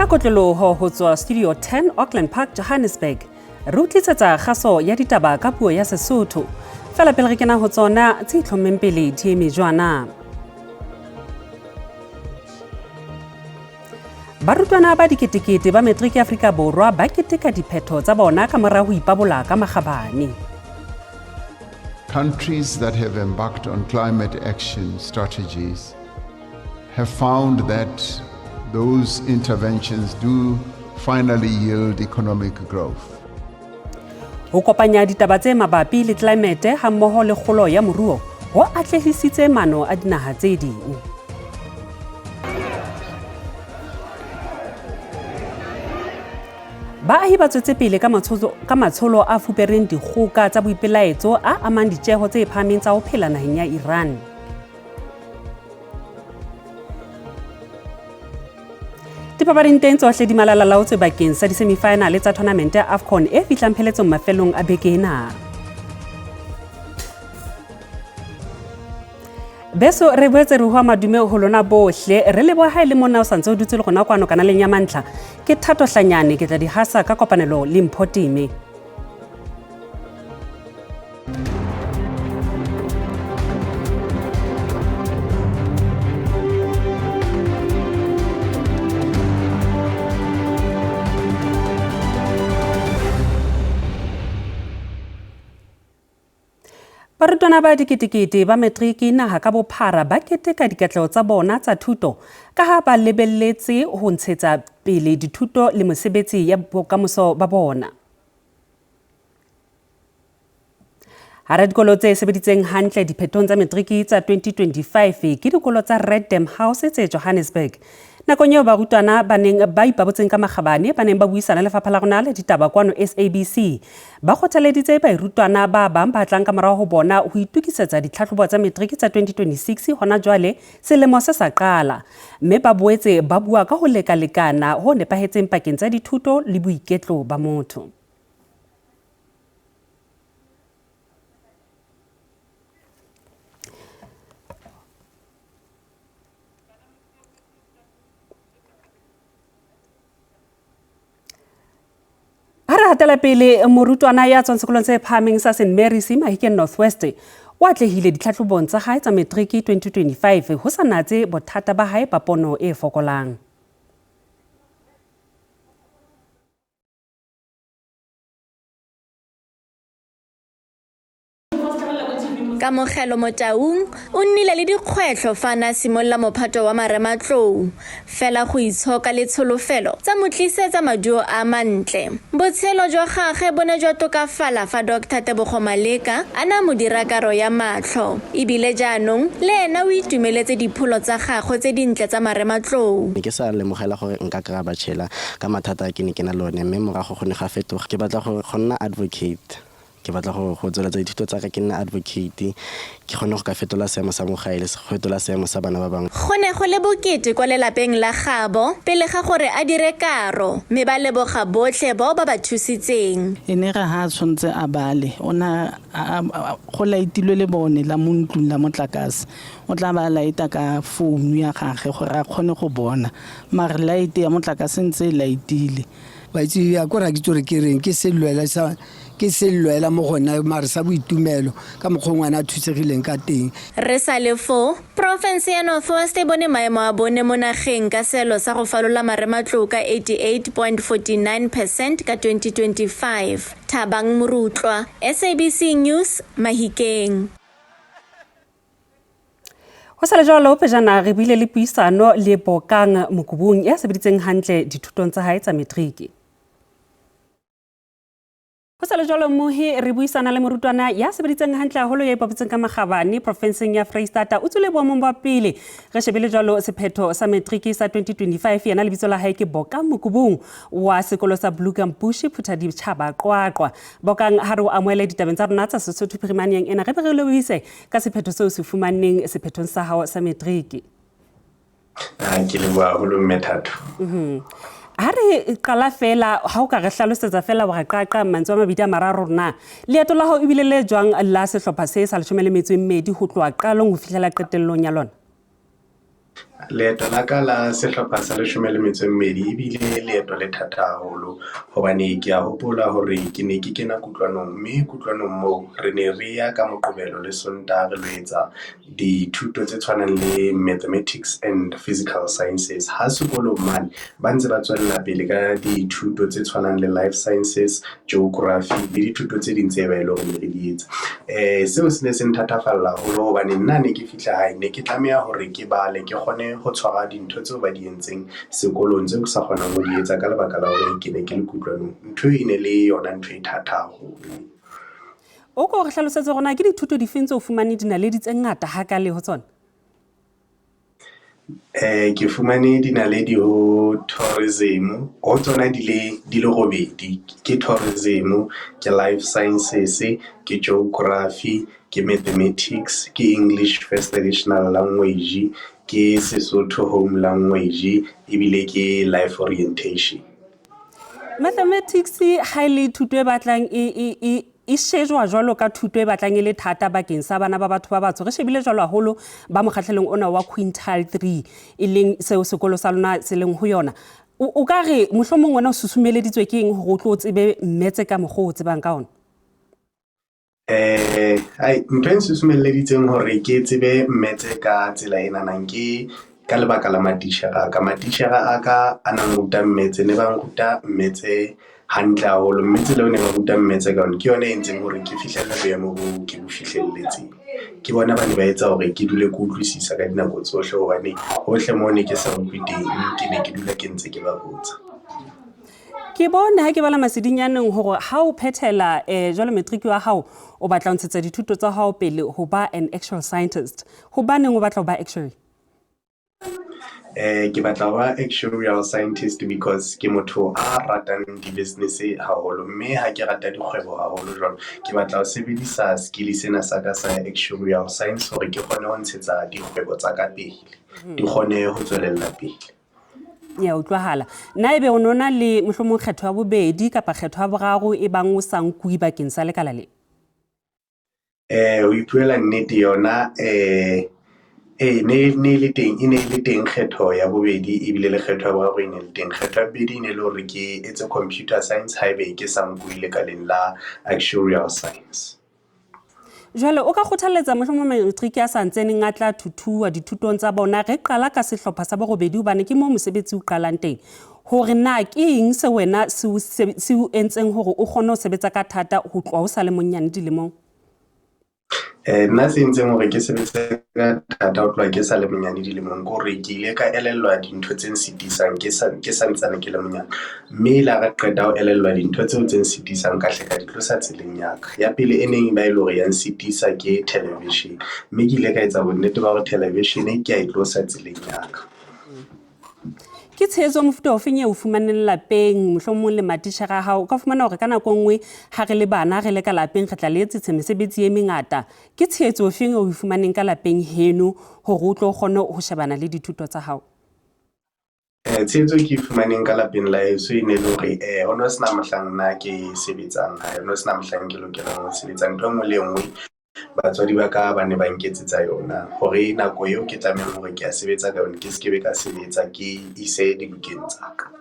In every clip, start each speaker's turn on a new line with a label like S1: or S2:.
S1: ka kotloloho ho tswa Studio 10 Auckland Park, Johannesburg. Re utlwisitse kgaso ya ditaba ka puo ya Sesotho. Fela pele re kena ho tsona tse itlhommeng pele di mejwana. Barutwana ba diketekete ba Matric Afrika Borwa ba keteka diphetho tsa bona ka mora ho ipabola ka makgabane.
S2: Countries that have embarked on climate action strategies have found that those interventions do finally yield economic growth.
S1: Ho kopanya ditaba tse mabapi le climate ha mmoho le kgolo ya moruo ho atlehisitse mano a dinaha tse ding. Baahi ba tswetse pele ka matsholo a fupereng dikgoka tsa boipelaetso a amang ditjeho tse phahameng tsa ho phela naheng ya Iran. Dipapading teng tsohle di malalalaotswe bakeng sa di-semi-finale tsa tournament ya AFCON e fihlang pheletsong mafelong a beke ena. Beso re boetse re hua madume ho lona bohle re leboha le mona o santse o dutse le gona kwano kanaleng ya Mantlha ke Thato Hlanyane ke tla di hasa ka kopanelo le Mpho Time. Barutwana ba diketekete ba Matriki naha ka bophara ba keteka dikatleho tsa bona tsa thuto ka ha ba lebelletse ho ntshetsa pele dithuto le mosebetsi ya bokamoso ba bona. Hara dikolo tse sebeditseng hantle diphethong tsa Matriki tsa 2025 ke dikolo tsa Redem House tse Johannesburg. Nakong eo barutwana ba neng ba ipabotseng ka makgabane ba neng ba buisana le Lefapha la rona la ditaba kwano SABC ba kgothaleditse barutwana ba bang ba tlang ka morao ho bona ho itukisetsa ditlhahlobo tsa Matriki tsa 2026 hona jwale selemo se sa qala, mme ba boetse ba bua ka ho lekalekana ho nepahetseng pakeng tsa dithuto le boiketlo ba motho. Hara hatela pele morutwana ya tswang sekolong se phahameng sa St Mary's Mahikeng North West o atlehile ditlhahlobong tsa hae tsa Matriki 2025 ho sa natse bothata ba hae ba pono e fokolang.
S3: Kamogelo Motaung o nnile le dikgwetlho fa na simolla mophato wa marematlou fela go itshoka le tsholofelo tsa motlisetsa maduo a mantle. Botshelo jwa gagwe bone jwa tokafala fa Dr. Tebogo Maleka a na moderakaro ya matlho ebile jaanong le ena o itumeletse dipholo tsa gagwe tse dintle tsa marematlou.
S4: Ke sa lemogela gore nka kry-a batšhela ka mathata a ke ne ke na lone, mme morago go ne ga fetoga ke batla gore go nna advocate. Ke batla go tsweletsa dithuto tsa ka ke nna advocate ke kgone go ka fetola seemo sa mogae le go fetola seemo sa bana ba bangwe.
S3: Go ne go le bokete kwa lelapeng la gabo pele ga gore a dire karo mme ba leboga botlhe bao ba ba thusitseng.
S5: E ne ga ha tshwantse a bale ona go laitilwe le bone la mo ntlong la motlakase o tla ba laita ka founu ya gagwe gore a kgone go bona mare laite ya motlakase ntse laitile
S6: ba itse ya kora ke tsore ke reng ke selwela mo gona mare sa boitumelo ka mokgongwana a thusegileng ka teng.
S3: Re sa lefo province ya North West e bone maemo a bone mo nageng ka selo sa go falola marematlou ka 88.49% ka 2025. Thabang Morutlwa, SABC News, Mahikeng.
S1: Ho sa le jwalo pejana re bile le puisano le Bokang Mokubung ya sebeditseng hantle dithutong tsa hae tsa Matriki. Ho sa le jwalo mohe re buisana le morutwana ya sebeditseng hantle haholo ya ipabotseng ka makgabane provinseng ya Freistata o tswile boemong ba pele. Re shebile jwalo sephetho sa Matriki sa 2025 yana lebitso la hae ke Bokang Mokubung wa sekolo sa Blue Gum Bush Phutadi Chaba Qwaqwa. Bokang ha re o amohele ditabeng tsa rona tsa Sesotho Phirimanyeng ena re be re lebohise ka sephetho seo se fumaneng sephethong sa hao sa Matriki.
S7: Ke leboha haholo mme Thato.
S1: Ha re qala fela ha o ka re hlalosetsa fela wa qaqa mantswe a mabedi a mararo rona leeto la hao ebile le jwang la sehlopha se sa 12 ho tloa qalong ho fihlela qetellong ya lona?
S7: Leeto la ka la sehlopha sa 12 ebile leeto le thata haholo hobane ke a hopola hore ke ne ke kena kutlwanong, mme kutlwanong moo re ne re ya ka Moqebelo le Sontaha re lo etsa dithuto tse tshwanang le mathematics and physical sciences. Ha sekolong mane ba ntse ba tswella pele ka dithuto tse tshwanang le life sciences, geography le dithuto tse ding tse ba ile hore re di etsa. Seo se ne se nthatafalla haholo hobane nna ne ke fihla hae ne ke tlameha hore ke bale ke kgone ho tshwara dintho tseo ba di entseng sekolong tseo ke sa kgonang ho di etsa ka lebaka la hore ke ne ke le kutlwanong. Ntho e ne le yona ntho e thata haholo.
S1: O ko re hlalosetse rona ke dithuto difeng tseo fumane dinaledi tse ngata hakale ho tsona?
S7: Ke fumane dinaledi ho tourism, ho tsona di le robedi, ke tourism, ke life sciences, ke geography, ke mathematics, ke English first additional language, ke Sesotho home language, ebile ke life orientation.
S1: Mathematics ha le thuto e batlang e shejwa jwalo ka thuto e batlang e le thata bakeng sa bana ba batho ba batsho. Re shebile jwalo haholo ba mokgahlelong ona wa quintile 3 e leng seo sekolo sa lona se leng ho yona. O ka re mohlomong wena o susumeleditswe ke eng hore o tlo o tsebe mmetse ka mokgwa o tsebang ka ona?
S7: Ntho e nsusumeleditseng hore ke tsebe mmetse ka tsela ena nang ke ka lebaka la matitjhere ka. Matitjhere a ka a nang ruta mmetse ne ba nruta mmetse hantle haholo, mme tsela ne ba ruta mmetse ka yona ke yona e entseng hore ke fihlelle boemo boo ke bo fihlelletseng. Ke bona ba ne ba etsa hore ke dule ke utlwisisa ka dinako tsohle hobane hohle moo ne ke sa utlwi teng ke ne ke dula ke ntse ke ba botsa.
S1: Ke bone ha ke bala masedinyaneng hore ha o phethela jwalo matric wa hao o batla ho ntshetsa dithuto tsa hao pele ho ba an actual scientist. Hobaneng o batla ho ba actuary?
S7: Ke batla ho ba actuarial scientist because ke motho a ratang di-business haholo, mme ha ke rata dikgwebo haholo jwalo ke batla ho sebedisa skill sena sa ka sa actuarial science hore ke kgone ho ntshetsa dikgwebo tsa ka pele, di kgone ho tswelella pele.
S1: Ya utlwahala. Na ebe o nona le mohlomong kgetho ya bobedi kapa kgetho ya boraro e bang o sa nkui bakeng sa lekala le?
S7: Ho ipuela nnete yona ne le teng kgetho ya bobedi ebile le kgetho ya boraro e ne le teng. Kgetho ya bobedi ne le hore ke etse computer science haebe ke sa nkui lekaleng la actuarial science.
S1: Jwale o ka kgothaletsa mohlomong matric a sa ntseng a tla thuthuwa dithutong tsa bona re qala ka sehlopha sa borobedi hobane ke moo mosebetsi o qalang teng hore na ke eng se wena se o entseng hore o kgone ho sebetsa ka thata ho tloha o sa le monyane dilemong?
S7: Nna se entseng hore ke sebetse ka thata ho tloha ke sa le monyane dilemong ke hore ke ile ka elellwa dintho tse nsitisang ke sa ntsane ke le monyane, mme la re qeta ho elellwa dintho tseo tse nsitisang ka hle ka di tlosa tseleng ya ka. Ya pele e neng ba ile hore ya nsitisa ke television, mme ke ile ka etsa bonnete ba hore television ke a e tlosa tseleng ya ka.
S1: Ke tshehetso mofuta ofeng eo o fumaneng lapeng mohlomong le matitjhere a hao? O ka fumana hore ka nako nngwe ha re le bana re le ka lapeng re tla le etsetse mesebetsi e mengata. Ke tshehetso ofeng eo o fumaneng ka lapeng heno hore o tlo kgone ho shebana le dithuto tsa hao?
S7: Tshehetso ke fumaneng ka lapeng la heso e ne le hore ho no sena mohlang nna ke sebetsang hae, ho no sena mohlang ke lokelang ho sebetsa. Ntho enngwe le enngwe batswadi ba ka ba ne ba nketsetsa yona hore nako eo ke tlamehang hore ke a sebetsa ka yona ke sekebe ka sebetsa ke ise dibukeng tsa ka.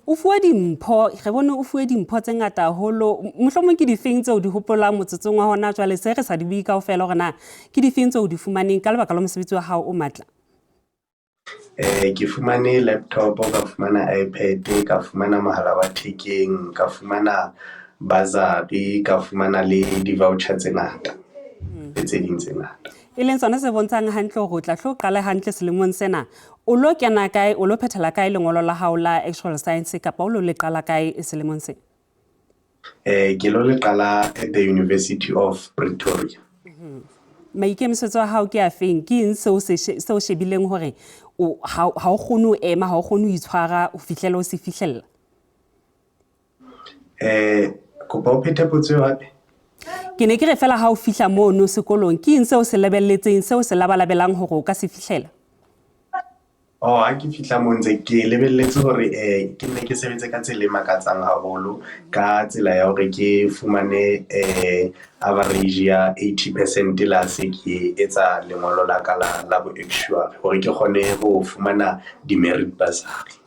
S1: O fuwa dimpho, re bone o fuwe dimpho tse ngata haholo. Mohlomong ke difeng tseo di hopolang motsotsong wa hona jwale se re sa di bue kaofela hore na ke difeng tseo di fumaneng ka lebaka la mosebetsi wa hao o matla?
S7: Ke fumane laptop, ka fumana iPad, ka fumana mohala wa thekeng, ka fumana bursary, ka fumana le di-voucher tse ngata le tse ding tse ngata.
S1: E leng tsona se bontshang hantle hore o tla hlo qala hantle selemong sena. O lo kena kae, o lo phethela kae lengolo la hao la actual science kapa o lo le qala kae selemong se?
S7: Ke lo le qala at the University of Pretoria.
S1: Maikemisetso a hao ke a feng? Ke eng seo se o shebileng hore ha o kgone ho ema, ha o kgone ho itshwara ho fihlela o se fihlella?
S7: Kopa o phethe potso eo hape.
S1: Ke ne ke re fela ha o fihla mono sekolong ke eng seo se lebelletseng, seo se labalabelang hore o ka se fihlela?
S7: Ha ke fihla moo ntse ke lebelletse hore ke nne ke sebetse ka tsela e makatsang haholo ka tsela ya hore ke fumane average ya 80% la se ke etsa lengolo la ka la bo-actuary hore ke kgone ho fumana di-merit bursary.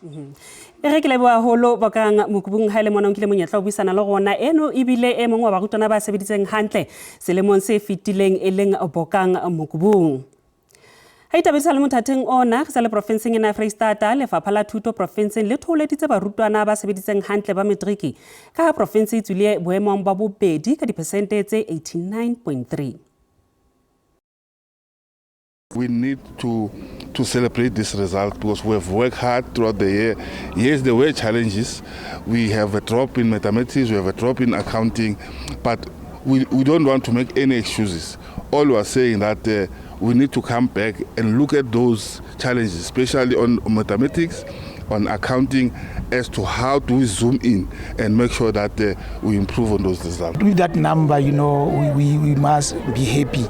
S1: e re ke leboha haholo Bokang Mokubung ha le mona o nkile monyetla o buisana le rona eno ebile e mongwe wa barutwana ba sebeditseng hantle selemong se fetileng e leng Bokang Mokubung. Ha itabedisa le mothatheng ona re sa le profenseng ena ya Freistata lefapha la thuto profenseng le thoholeditse barutwana ba sebeditseng hantle ba matriki ka ha profense e tswile boemong ba bobedi ka dipersente tse 89.3.
S8: We need to celebrate this result because we have worked hard throughout the year. Yes, there were challenges. We have a drop in mathematics, we have a drop in accounting, but we don't want to make any excuses. All we are saying that we need to come back and look at those challenges, especially on mathematics, on accounting, as to how do we zoom in and make sure that we improve on those results.
S9: With that number, we must be happy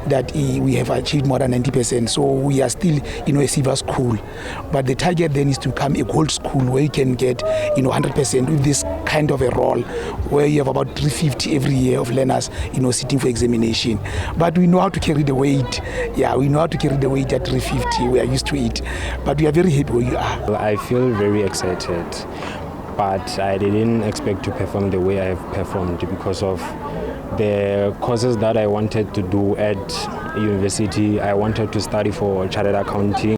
S9: that we have achieved more than 90%. So we are still, a silver school. But the target then is to become a gold school where you can get, 100% with this kind of a role, where you have about 350 every year of learners, sitting for examination. But we know how to carry the weight. Yeah, we know how to carry the weight at 350. We are used to it. But we are very happy where you are.
S10: I feel very excited, but I didn't expect to perform the way I have performed because of the courses that I wanted to do at university. I wanted to study for chartered accounting.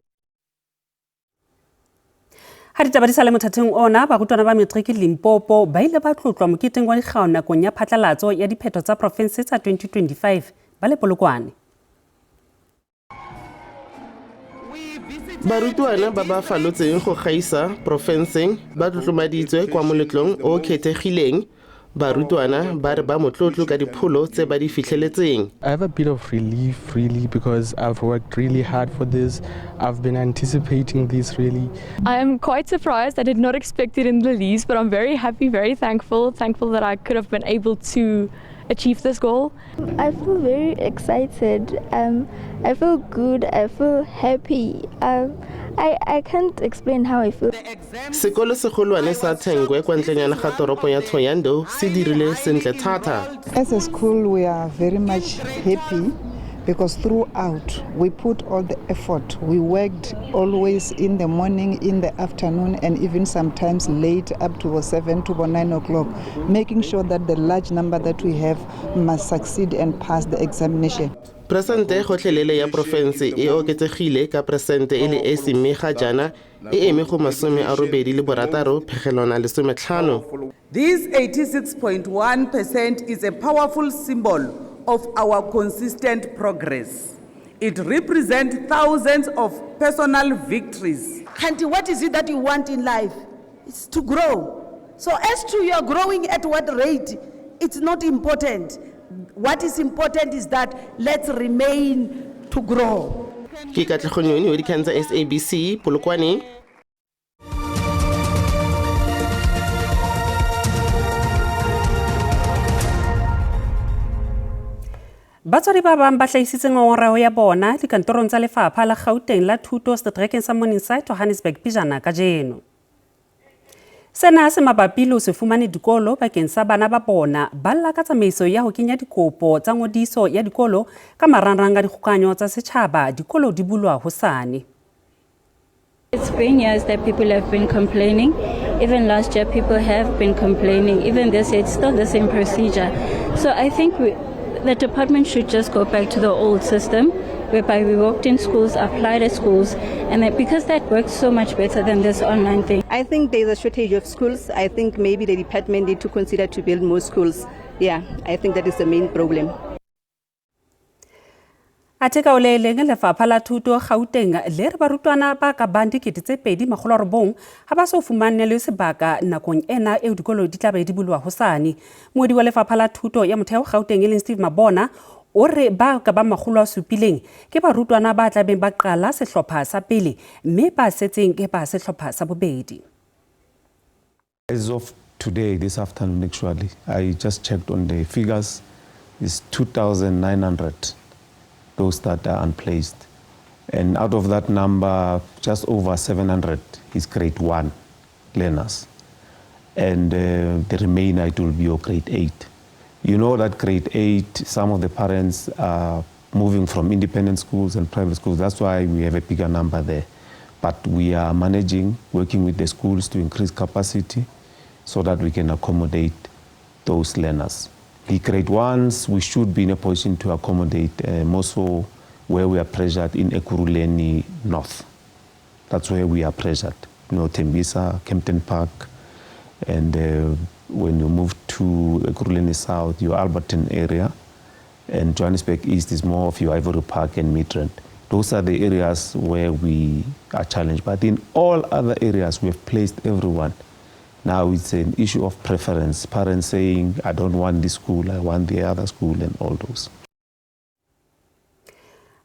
S1: Ha ditabadisa le mothatheng ona barutwana ba matriki Limpopo ba ile ba tlotlwa moketeng wa dikgao nakong ya phatlalatso ya diphetho tsa province tsa 2025 ba le Polokwane.
S11: Barutwana ba ba falotseng go gaisa profenseng ba tlotlomaditswe kwa moletlong o kgethegileng. Barutwana ba re ba motlotlo ka dipholo tse ba di fitlheletseng.
S12: I have a bit of relief really because I've worked really hard for this. I've been anticipating this really.
S13: I am quite surprised. I did not expect it in the least, but I'm very happy, very thankful that I could have been able to achieve this goal.
S14: I feel very excited. I feel good. I feel happy. I can't explain how I feel.
S11: Sekolo segolwane sa Thengwe kwa ntlenyana ga toropo ya Thohoyandou se dirile sentle thata.
S15: As a school, we are very much happy because throughout we put all the effort. We worked always in the morning, in the afternoon, and even sometimes late up to 7 to 9 o'clock, making sure that the large number that we have must succeed and pass the examination.
S11: Presente gotlhelele ya profense e oketsegile ka presente e le e semme ga jana e eme go 86 phegelwana le 15.
S16: This 86.1% is a powerful symbol of our consistent progress. It represents thousands of personal victories.
S17: Kanti, what is it that you want in life? It's to grow. So as to you are growing at what rate, it's not important. What is important is that let's remain to grow.
S11: Ke Katlego wa dikgang tsa SABC Polokwane.
S1: Batswadi ba bang ba hlahisitse ngongorego ya bona dikantorong tsa lefapha la Gauteng la thuto Seterekeng sa Morningside Johannesburg pejana ka jeno. Sena se mabapi le se fumane dikolo bakeng sa bana ba bona ba lla ka tsamaiso ya ho kenya dikopo tsa ngodiso ya dikolo ka marangrang a dikgokahanyo tsa setjhaba dikolo di bulwa hosane.
S18: It's been years that people have been complaining. Even last year people have been complaining. Even this year it's still the same procedure. So I think the department should just go back to the old system whereby we worked in schools, applied at schools, and because that works so much better than this online thing.
S19: I think there's a shortage of schools. I think maybe the department need to consider to build more schools. Yeah, I think that is the main problem.
S1: Ateka oleleng lefapha la thuto Gauteng le re barutwana ba ka bang 2,200 ha ba so fumane le sebaka nakong ena e dikolo di tla be di bulwa hosane. Moedi wa lefapha la thuto ya motheo Gauteng e Steve Mabona o re ba ka ba 700 ke barutwana ba tla beng ba qala sehlopha sa pele mme ba setseng ke ba sehlopha sa bobedi.
S20: As of today, this afternoon actually, I just checked on the figures. It's 2,900 those that are unplaced. And out of that number, just over 700 is grade 1 learners. And the remainder, it will be your grade 8. You know that grade 8, some of the parents are moving from independent schools and private schools. That's why we have a bigger number there. But we are managing, working with the schools to increase capacity so that we can accommodate those learners. The grade 1s, we should be in a position to accommodate more so where we are pressured in Ekurhuleni North. That's where we are pressured. You know, Tembisa, Kempton Park, and when you move to Ekurhuleni South, your Alberton area, and Johannesburg East is more of your Ivory Park and Midrand. Those are the areas where we are challenged. But in all other areas, we have placed everyone. Now it's an issue of preference. Parents saying, I don't want this school, I want the other school, and all those.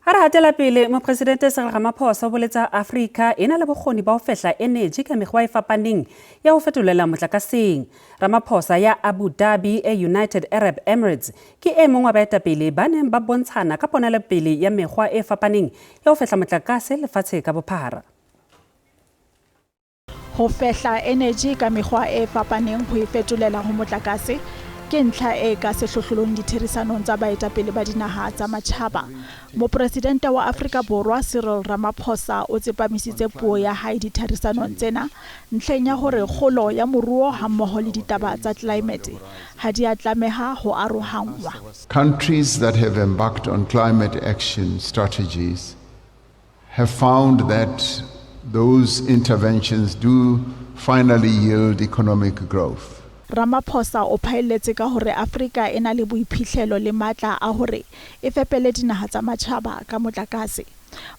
S1: Ha re hatela pele mopresidente Cyril Ramaphosa o boletsa Afrika e na le bokgoni ba ho fehla energy ka mekgwa e fapaneng ya ho fetolela motlakaseng. Ramaphosa ya Abu Dhabi e United Arab Emirates ke e mong wa baetapele ba neng ba bontshana ka ponelopele ya mekgwa e fapaneng ya ho fehla motlakase lefatshe ka bophara.
S21: Ho fehla energy ka mekgwa e fapaneng ho e fetolela ho motlakase ke ntlha e ka sehlohlolong ditherisanong tsa baetapele ba dinaha tsa matjhaba. Mopresidente wa Afrika Borwa Cyril Ramaphosa o tsepamisitse puo ya hae ditherisanong tsena ntlheng ya hore kgolo ya moruo hammoho le ditaba tsa climate ha di a tlameha ho arohangwa.
S2: Countries that have embarked on climate action strategies have found that those interventions do finally yield economic growth.
S21: Ramaphosa o phaelletse ka hore Afrika e na le boiphihlelo le matla a hore e fepele dinaha tsa matjhaba ka motlakase.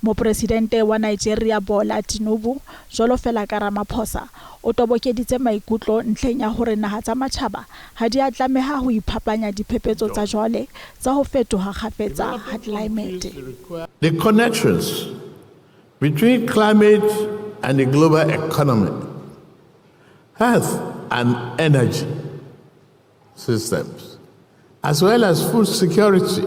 S21: Mopresidente wa Nigeria Bola Tinubu jolo fela ka Ramaphosa o tobokeditse maikutlo ntlheng ya hore naha tsa matjhaba ha di a tlameha ho iphapanya diphephetso tsa jwale tsa ho fetoha kgafetsa ha climate.
S22: The connections between climate and the global economy, health and energy systems, as well as food security,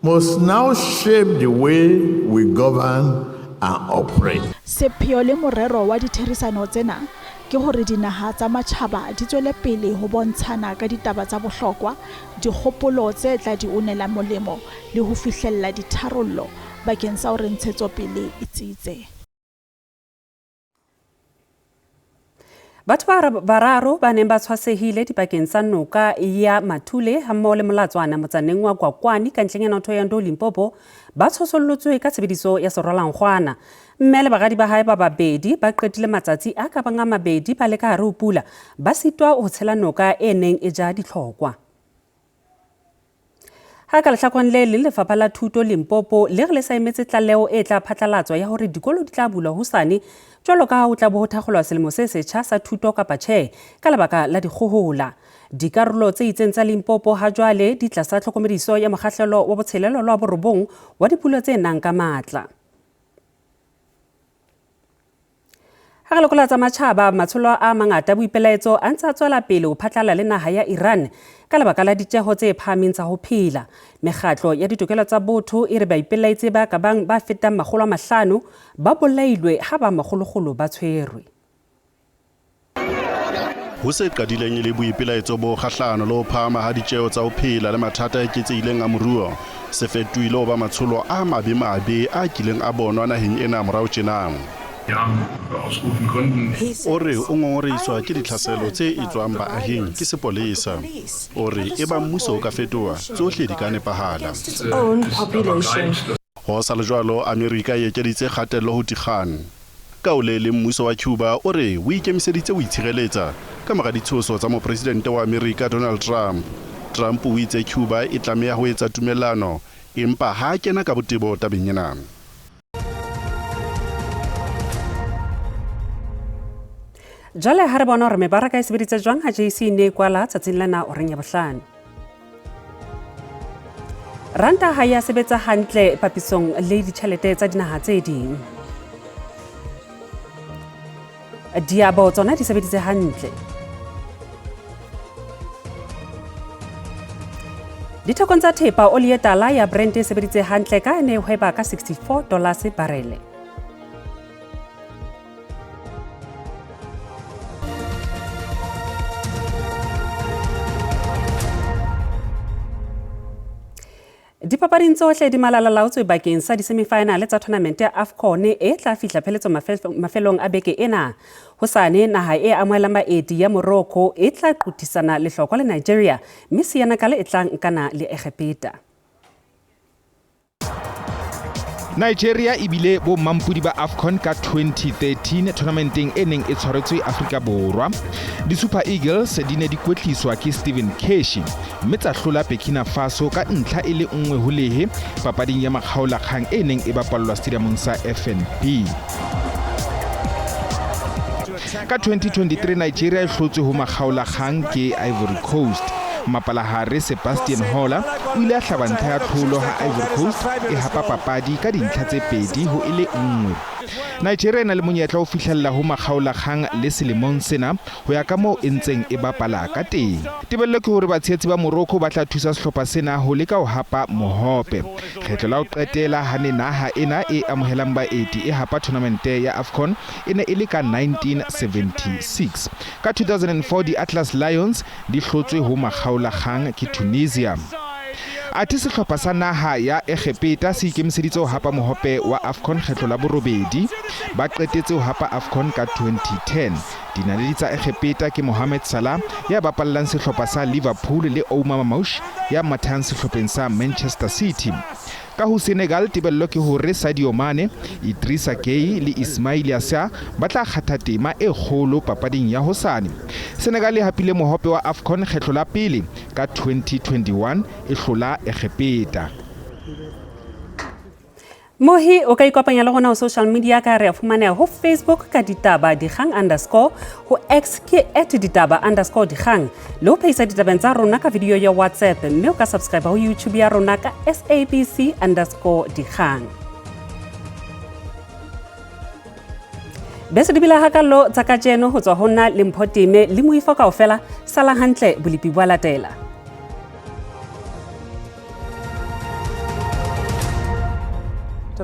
S22: must now shape the way we govern and operate.
S21: Sepheo le morero wa ditherisano tsena ke hore dinaha tsa matjhaba di tswele pele ho bontshana ka ditaba tsa bohlokwa, dikgopolo tse tla di unela molemo le ho fihlella ditharollo bakeng sa hore ntshetsopele e tsitse.
S1: Batho bararo ba neng ba tshwasehile dipakeng tsa noka ya Mathule hammoho le Molatswana motsaneng wa Gwakwani ka ntlheng ya Notho ya Ndo Limpopo ba tshosollotswe ka tshebediso ya serwalankgwana. Mme le bagadi ba hae ba babedi ba qetile matsatsi a ka bang a mabedi ba le ka hare ho pula ba sitwa ho tshela noka e neng e ja ditlhokwa. Ha ka lehlakong le Lefapha la Thuto Limpopo le re le sa emetse tlaleo e tla phatlalatswa ya hore dikolo di tla bulwa hosane jwalo ka ho tla bo ho thakgolwa selemo se setjha sa thuto kapa tjhe ka lebaka la dikgohola. Dikarolo tse itseng tsa Limpopo ha jwale di tlasa tlhokomediso ya mokgahlelo wa botshelelo lwa borobong wa dipula tse nang ka matla. Ha re lekola tsa matjhaba, matsholo a mangata boipelaetso a ntse a tswela pele ho phatlalla le naha ya Iran ka lebaka la ditjeho tse phahameng tsa ho phela. Mekgatlo ya ditokelo tsa botho e re baipelaetsi ba ka bang ba fetang 500 ba bolailwe ha ba makgolokgolo ba tshwerwe.
S23: Ho se qadileng le boipelaetso bo kgahlano le ho phahama ha ditjeho tsa ho phela le mathata a eketsehileng a moruo se fetohile ho ba matsholo a mabe a kileng a bonwa naheng ena morao tjena. O re o ngongoreiswa ke ditlhaselo tse etswang baahing ke sepolesa. O re e ba mmuso o ka fetoha tsohle di ka nepahala. Ho sa le jwalo, Amerika e ekeditse kgatello ho Tikhan. Ka o le mmuso wa Cuba o re o ikemiseditse ho itshireletsa ka mora ditshoso tsa mopresidente wa Amerika Donald Trump. Trump o itse Cuba e tlameha ho etsa tumellano empa ha kena ka botebo tabeng ena.
S1: Jale ha re bona hore mebaraka e sebeditse jwang ha JC ne kwala tsatsing lena o reng ya bohlano. Ranta ha ya sebetsa hantle papisong le ditjhelete tsa dinaha tse ding. Diabo tsona di sebeditse hantle. Dithekong tsa thepa oli e tala ya Brent e sebeditse hantle ka ene hweba ka $64 barele. Dipapading tsohle di malalalaotswe bakeng sa disemifinale tsa tournament ya AFCON e tla fihla pheletso mafelong a beke ena. Hosane naha e amohelang baeti ya Morocco e tla qotisana lehlokwa le Nigeria, mme Senegal e tla nkana le Egepeta.
S4: Nigeria ibile bo mampudi ba AFCON ka 2013 tournamenteng e neng e tshwaretswe Afrika Borwa. Di Super Eagles di ne di kwetliswa ke Steven Keshi, mme tsa hlola Burkina Faso ka ntlha e le nngwe ho lehe papading ya makgaolakgang e neng e bapallwa stadiumong sa FNB. Ka 2023 Nigeria e hlotswe ho makgaolakgang ke Ivory Coast. Mapalahare Sebastian Hola o ile a hlaba ntlha ya tlholo ha Ivory Coast e hapa papadi ka dintlha tse pedi ho ile nngwe. Nigeria na le monyetla o fihlella ho makgaolakgang le selemong sena ho ya ka moo e ntseng e bapala ka teng. Tebello ke hore batshehetsi ba Morocco ba tla thusa sehlopha sena ho leka ho hapa mohope. Kgetlo la ho qetela ha ne naha ena e amohelang baeti e hapa tournament ya AFCON e ne e le ka 1976. Ka 2004 di Atlas Lions di hlotswe ho makgaolakgang ke Tunisia. Ati sehlopha sa naha ya Egepeta se ikemiseditse ho hapa mohope wa AFCON kgetlo la borobedi, ba qetetse ho hapa AFCON ka 2010. Dinaledi tsa Egepeta ke Mohamed Salah ya bapallang sehlopha sa Liverpool le Oumar Mamouche ya mathang sehlopheng sa Manchester City. Ka ho Senegal tebello ke hore Sadio Mane, Idrissa Gueye le Ismail Yassar ba tla kgatha tema e kgolo papading ya hosane. Senegal e hapile mohope wa AFCON kgetlo la pele ka 2021 e hlola Egepeta.
S1: Mohi o ka ikopanya le rona ho social media ka re a fumaneha ho Facebook ka ditaba dikgang _ ho X ke @ditaba _ dikgang le ho phehisa ditabeng tsa rona ka video ya WhatsApp, mme o ka subscribe ho YouTube ya rona ka SABC _ dikgang. Bese di bila hakalo tsa kajeno ho tswa ho nna le Mpho Time le Moifo kaofela, salang hantle bolipi bo latela.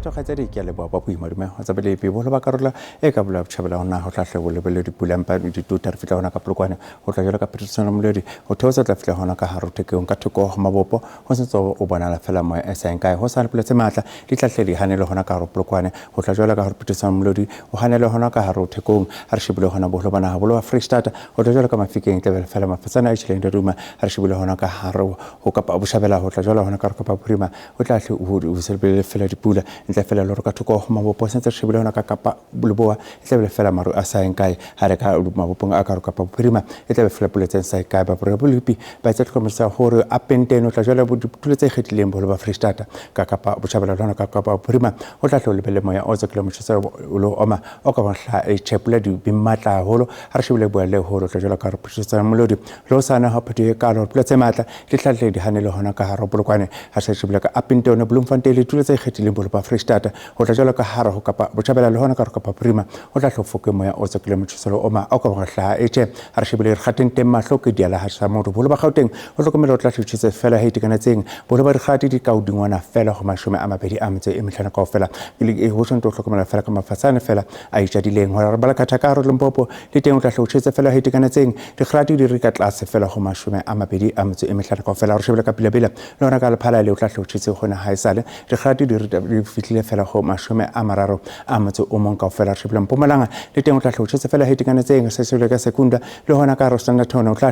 S5: Khatsedi ke le bua ba boima ho tsabele pe boholo ba karola e ka bula tšhabela hona ho tlhahle go lebele dipulampa di tuta re fitla hona ka polokwane ho tla jela ka petrol moledi ho theosa tla fitla hona ka haro tekeng ka thoko ho mabopo ho sentso o bonala fela mo SA nkae ho sa le poletse matla di tlahle di hanele hona ka haro polokwane ho tla jela ka haro petrol moledi ho hanele hona ka haro tekong ha re shibule hona boholo bana ha bolo Free State ho tla jela ka mafikeng tebele fela mafatsana a tshileng de ruma ha re shibule hona ka haro ho ka pa boshabela ho tla jela hona ka ka prima ho tlahle o selbele fela dipula ntle fela loro ka thoko go mabopo sentse shibile hona ka kapa bulboa tebele fela maru a sa nkae ha re ka mabopong a ka ka pa prima tebele fela poletseng sa kae ba bolipi ba tse tlhomisa hore a penteno tla jela bo dipuletse kgetlileng bolo ba Free State ka kapa boshabela lona ka kapa prima ho tlahle o lebele moya o tse kilometer sa o lo oma o ka bonhla e chepula di bimatla holo ha re shibile boele holo tla jela ka re putsa molodi lo sana ha phete ka lo poletse matla di tlahle di hanele hona ka haro polokwane ha se shibile ka apenteno Bloemfontein le tuletse kgetlileng bolo ba Free State ho tla jela ka hara ho kapa botjhabela le hona ka ka prima ho tla hlofoke moya o tse kilometer selo oma o ka go hla etse ha re shebile re kgateng teng mahloke di ala ha sa mo bolo ba Gauteng o hlokomela o tla hlotshitse fela ha itekanetseng bolo ba re gati di ka udingwana fela go mashome a mabedi a metse e mehlana ka ofela e ho tsonto hlokomela fela ka mafatsane fela a itja dileng ho re bala ka thaka ro Limpopo le teng o tla hlotshitse fela ha itekanetseng di grati di re ka tlase fela go mashome a mabedi a metse e mehlana ka ofela re shebile ka pila le lona ka le phala le o tla hlotshitse gona ha isale di grati di re fitlile fela go mashome a mararo a motse o mong ka ofela re bla Mpumalanga le teng o tla hlotshetse fela hitikanetseng se se ka sekunda le hona ka ro standard tone o tla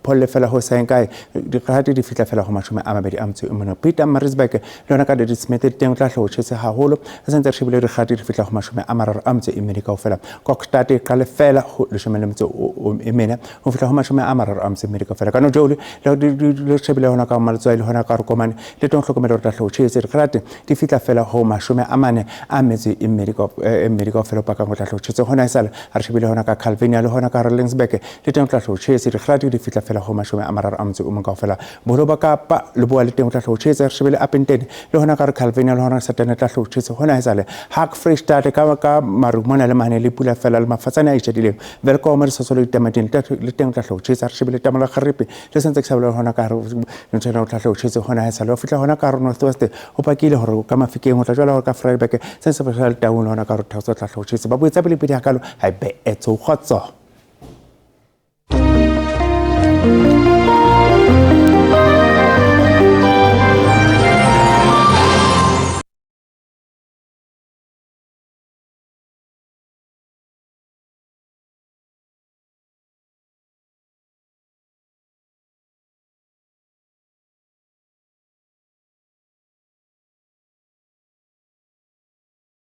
S5: pholle fela ho sa nkae di khati di fitla fela go mashome a mabedi a motse o mong Peter Maritzburg le hona ka di Smith le teng o tla hlotshetse haholo se ntse re shebile re khati di fitla go mashome a mararo a motse e medi ka ofela Kokstad ka le fela go le shomele motse o emena ho fitla go mashome a mararo a motse e medi ka ofela ka no jole le shebile hona ka maletswa le hona ka re komane le teng hlokomela re tla hlotshetse re khati di fitla fela go ho mashome a mane a metso e mmedi kaofela pa ka go tla tshetse hona e sale a re shebile hona ka Calvinia le hona ka Rensburg le teng tla tshetse di radio di fitla fela ho mashome a mararo a motse o mong kaofela boholo ba Kapa le boa le teng tla tshetse re shebile Appington le hona ka Calvinia le hona Satane tla tshetse hona e sale Hak Freestad ka marumona le mane le pula fela le mafatsana a itshedileng Welkom re sosolo ditamating le teng tla tshetse re shebile tamala kharipe le sentse ke sabela hona ka re ntshela tla tshetse hona e sale o fitla hona ka Northwest o pakile hore ka mafikeng o tla jwala ka Vryburg sense special town hona ka re thausa tla tshetse ba boetsa pele pedi hakalo ha be etso khotso